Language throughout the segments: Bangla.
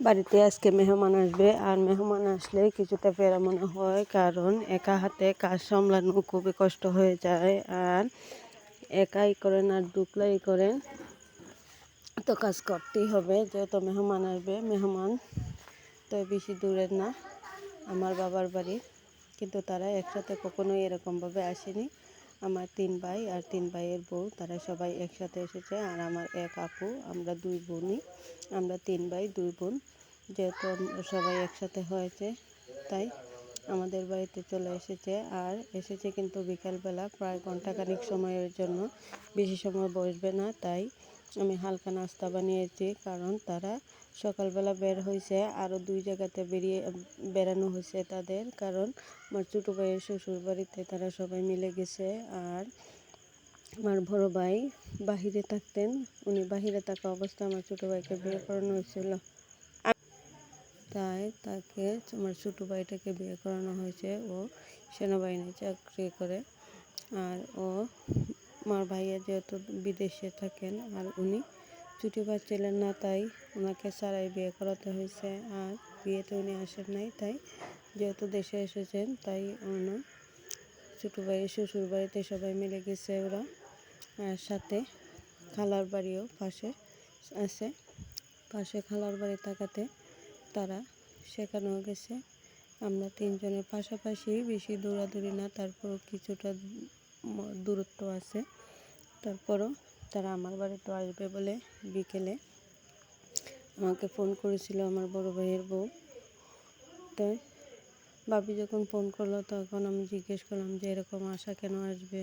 বাড়িতে আজকে মেহমান আসবে, আর মেহমান আসলে কিছুটা প্যারা মনে হয়, কারণ একা হাতে কাজ সামলানো খুবই কষ্ট হয়ে যায়। আর একাই করেন আর দুকলাই করেন, তো কাজ করতেই হবে। যেহেতু মেহমান আসবে, মেহমান তো বেশি দূরের না, আমার বাবার বাড়ি, কিন্তু তারা একসাথে কখনোই এরকমভাবে আসেনি। আমার 3 ভাই আর 3 ভাইয়ের বউ, তারা সবাই একসাথে এসেছে। আর আমার এক আপু, আমরা 2 বোনই, আমরা 3 ভাই 2 বোন। যেহেতু সবাই একসাথে হয়েছে, তাই আমাদের বাড়িতে চলে এসেছে। আর এসেছে কিন্তু বিকালবেলা, প্রায় ঘন্টাখানিক সময়ের জন্য, বেশি সময় বসবে না। তাই আমি হালকা নাস্তা বানিয়েছি, কারণ তারা সকালবেলা বের হয়েছে, আরও 2 জায়গাতে বেরানো হয়েছে তাদের, কারণ আমার ছোটো ভাইয়ের শ্বশুর বাড়িতে তারা সবাই মিলে গেছে। আর আমার বড় ভাই বাহিরে থাকতেন, উনি বাহিরে থাকা অবস্থায় আমার ছোটো ভাইকে বিয়ে করানো হয়েছিল, তাই তাকে আমার ছোটো ভাইটাকে বিয়ে করানো হয়েছে। ও সেনাবাহিনী চাকরি করে। আর আমার ভাইয়া যেহেতু বিদেশে থাকেন, আর উনি ছুটি পাচ্ছিলেন না, তাই ওনাকে ছাড়াই বিয়ে করাতে হয়েছে। আর বিয়েতে উনি আসেন নাই, তাই যেহেতু দেশে এসেছেন, তাই ওনার ছোটো ভাইয়ের শ্বশুর বাড়িতে সবাই মিলে গেছে ওরা। আর সাথে খালার বাড়িও পাশে আছে, পাশে খালার বাড়ি থাকাতে তারা সেখানেও গেছে। আমরা 3 জনের পাশাপাশি, বেশি দৌড়াদৌড়ি না, তারপরও কিছুটা দূরত্ব আছে। তারপরও তারা আমার বাড়িতে আসবে বলে বিকেলে আমাকে ফোন করেছিল আমার বড় ভাইয়ের বউ। তাই ভাবি যখন ফোন করলো, তখন আমি জিজ্ঞেস করলাম যে এরকম আশা কেন আসবে,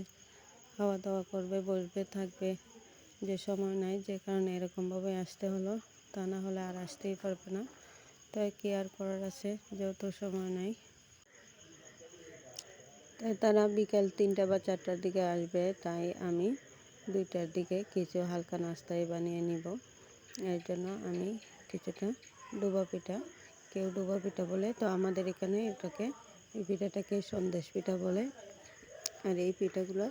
খাওয়া দাওয়া করবে, বসবে, থাকবে, যে সময় নাই, যে কারণে এরকমভাবে আসতে হলো, তা না হলে আর আসতেই পারবে না। তাই কি আর করার আছে, যেহেতু সময় নাই। তাই তারা বিকাল 3টা বা 4টার দিকে আসবে, তাই আমি 2টার দিকে কিছু হালকা নাস্তাই বানিয়ে নিব। এর জন্য আমি কিছুটা ডুবা পিঠা, কেউ ডুবা পিঠা বলে, তো আমাদের এখানে এই পিঠাটাকে সন্দেশ পিঠা বলে। আর এই পিঠাগুলো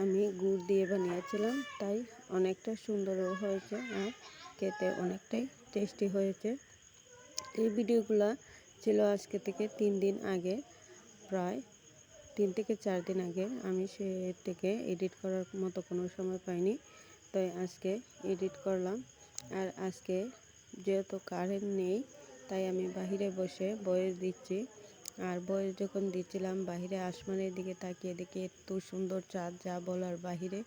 আমি গুড় দিয়ে বানিয়েছিলাম, তাই অনেকটা সুন্দরও হয়েছে আর খেতে অনেকটাই টেস্টি হয়েছে। এই ভিডিওগুলো ছিল আজকে থেকে 3 দিন আগে, প্রায় 3 থেকে 4 দিন আগে। আমি সে থেকে এডিট করার মতো কোনো সময় পাইনি, তাই আজকে এডিট করলাম। আর আজকে যেহেতু কারেন্ট নেই, তাই আমি বাহিরে বসে ভয়েস দিচ্ছি। আর ভয়েস যখন দিচ্ছিলাম, বাহিরে আসমানের দিকে তাকিয়ে দেখি এত সুন্দর চাঁদ, যা বলার বাহিরে।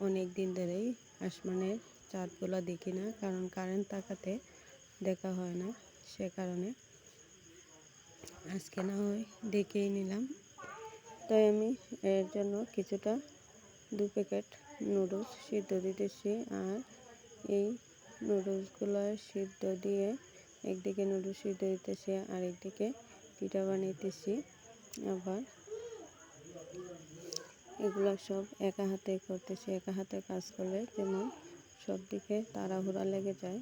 অনেক দিন ধরেই আসমানের চাঁদগুলো দেখি না, কারণ কারেন্ট থাকাতে দেখা হয় না, সে কারণে আজকে না হয় দেখেই নিলাম। তাই আমি এর জন্য কিছুটা 2 প্যাকেট নুডলস সিদ্ধ দিতেছি। আর এই নুডলসগুলো সিদ্ধ দিয়ে একদিকে নুডলস সিদ্ধ দিতেছি, আর একদিকে পিঠা বানাইতেছি। আবার এগুলো সব একা হাতে করতেছি। একা হাতে কাজ করলে যেমন সব দিকে তাড়াহুড়া লেগে যায়।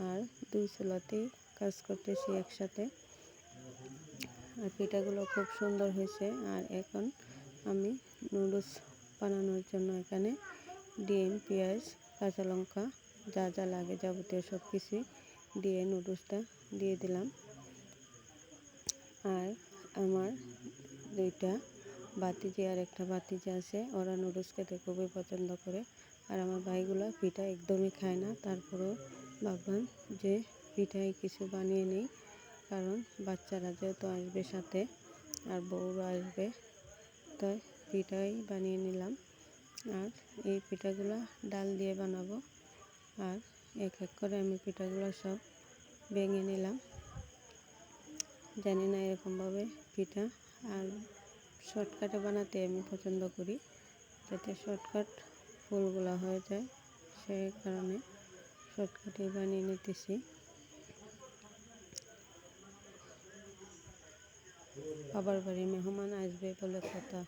আর 2 চুলাতেই কাজ করতেছি একসাথে। আর পিঠাগুলো খুব সুন্দর হয়েছে। আর এখন আমি নুডলস বানানোর জন্য এখানে ডিম, পেঁয়াজ, কাঁচা লঙ্কা, যা যা লাগে যাবতীয় সব কিছু দিয়ে নুডলসটা দিয়ে দিলাম। আর আমার 2টা ভাতিজি আর একটা ভাতিজা আছে, ওরা নুডলস খেতে খুবই পছন্দ করে। আর আমার ভাইগুলো পিঠা একদমই খায় না, তারপরেও ভাবলাম যে পিঠাই কিছু বানিয়ে নিই, কারণ বাচ্চারা যেহেতু আসবে সাথে, আর বউরা আসবে, তাই পিঠাই বানিয়ে নিলাম। আর এই পিঠাগুলো ডাল দিয়ে বানাবো। আর এক এক করে আমি পিঠাগুলো সব ভেঙে নিলাম। জানি না এরকমভাবে পিঠা আর শর্টকাটে বানাতে আমি পছন্দ করি, যাতে শর্টকাট ফুলগুলো হয়ে যায়, সেই কারণে শর্টকাটে বানিয়ে নিতেছি। বাবার বাড়ি মেহমান আসবে বলে কথা,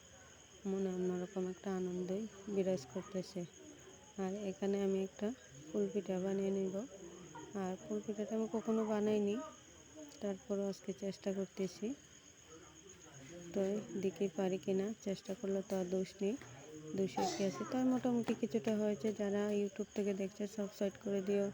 মনে অন্যরকম একটা আনন্দই বিরাজ করতেছে। আর এখানে আমি একটা ফুল পিঠা বানিয়ে নিব। আর ফুল পিঠাটা আমি কখনো বানাইনি, তারপরও আজকে চেষ্টা করতেছি, তো দেখি পারি কিনা। চেষ্টা করলে তো আর দোষ নেই, দোষের কি আছে। তাই মোটামুটি কিছুটা হয়েছে। যারা ইউটিউব থেকে দেখছে সাবস্ক্রাইব করে দিও।